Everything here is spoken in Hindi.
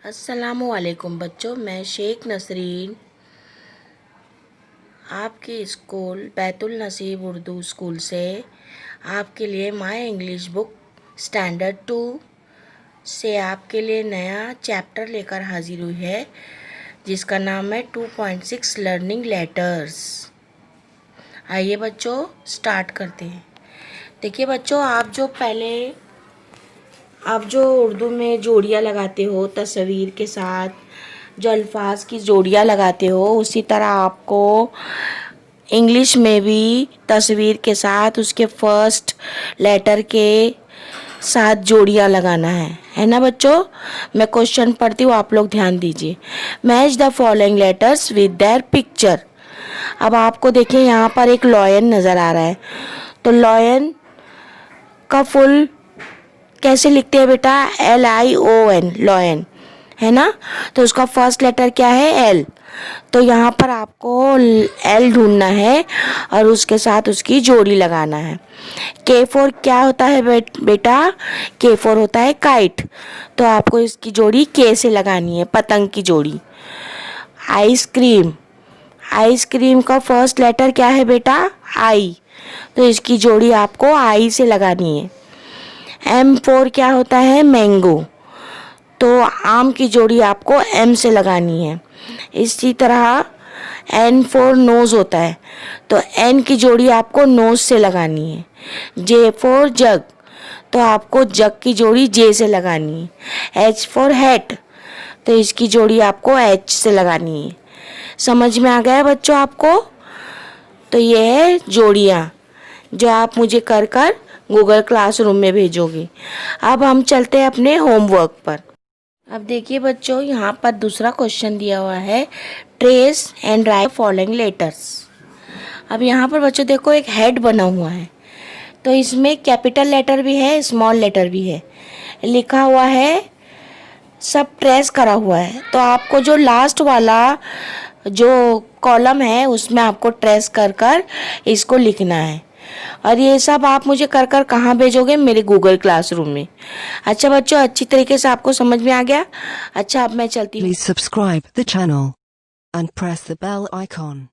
अस्सलामुअलैकुम बच्चों, मैं शेख नसरीन आपके स्कूल बैतुल नसीब उर्दू स्कूल से आपके लिए माय इंग्लिश बुक स्टैंडर्ड 2 से आपके लिए नया चैप्टर लेकर हाजिर हुई है, जिसका नाम है 2.6 लर्निंग लेटर्स। आइए बच्चों स्टार्ट करते हैं। देखिए बच्चों, आप जो उर्दू में जोड़ियाँ लगाते हो तस्वीर के साथ, जो अल्फाज की जोड़ियाँ लगाते हो, उसी तरह आपको इंग्लिश में भी तस्वीर के साथ उसके फर्स्ट लेटर के साथ जोड़ियाँ लगाना है ना बच्चों। मैं क्वेश्चन पढ़ती हूँ, आप लोग ध्यान दीजिए। Match the following letters with their picture. अब आपको देखिए यहाँ पर एक लॉयन नज़र आ रहा है, तो लॉयन का फुल कैसे लिखते हैं बेटा? LION, लॉयन, है ना। तो उसका फर्स्ट लेटर क्या है? L। तो यहाँ पर आपको L ढूंढना है और उसके साथ उसकी जोड़ी लगाना है। K4 क्या होता है बेटा? K4 होता है काइट, तो आपको इसकी जोड़ी K से लगानी है, पतंग की जोड़ी। आइसक्रीम, आइसक्रीम का फर्स्ट लेटर क्या है बेटा? I, तो इसकी जोड़ी आपको I से लगानी है। M4 क्या होता है? मैंगो, तो आम की जोड़ी आपको M से लगानी है। इसी तरह N4 नोज़ होता है, तो N की जोड़ी आपको नोज़ से लगानी है। J4 जग, तो आपको जग की जोड़ी J से लगानी है। H4 हैट, तो इसकी जोड़ी आपको H से लगानी है। समझ में आ गया बच्चों आपको? तो ये है जोड़ियाँ जो आप मुझे कर गूगल क्लासरूम में भेजोगे। अब हम चलते हैं अपने होमवर्क पर। अब देखिए बच्चों, यहाँ पर दूसरा क्वेश्चन दिया हुआ है, trace and right following letters. अब यहाँ पर बच्चों देखो, एक हेड बना हुआ है, तो इसमें कैपिटल लेटर भी है, स्मॉल लेटर भी है, लिखा हुआ है, सब ट्रेस करा हुआ है। तो आपको जो लास्ट वाला जो कॉलम है उसमें आपको ट्रेस कर इसको लिखना है, और ये सब आप मुझे कर कहाँ भेजोगे? मेरे गूगल क्लासरूम में। अच्छा बच्चों, अच्छी तरीके से आपको समझ में आ गया? अच्छा, अब मैं चलती हूँ। Please subscribe the channel and press the bell icon.